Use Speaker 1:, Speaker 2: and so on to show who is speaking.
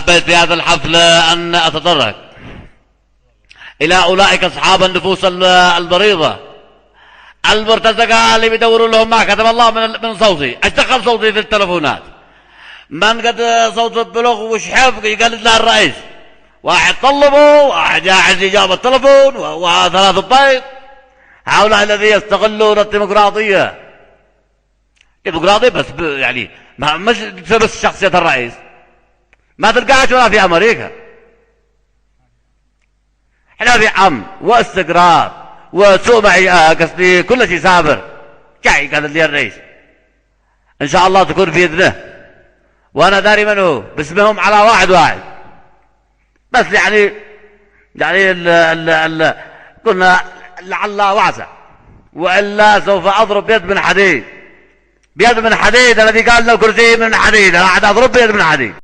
Speaker 1: حبيت في هذا الحفل أن أتطرق إلى أولئك أصحاب النفوس البريضة المرتزقة اللي بيدوروا لهم ما كتب الله من صوتي. اشتغل صوتي في التلفونات، من قد صوت البلوغ وشحف يقلد لها الرئيس، واحد طلبه، واحد جاهز يجاوب التلفون، وثلاث بيض. هؤلاء الذين يستغلون الديمقراطية. ديمقراطية بس يعني مش بس شخصية الرئيس، ما تلقاش ولا في أمريكا. احنا في أمن واستقرار وسوء قصدي كل شيء سابر. جاي قال لي الرئيس ان شاء الله تكون في اذنه، وانا داري من هو باسمهم على واحد واحد. بس يعني قلنا لعل واسع، والا سوف اضرب بيد من حديد. بيد من حديد الذي قال له كرسي من حديد، انا اضرب بيد من حديد.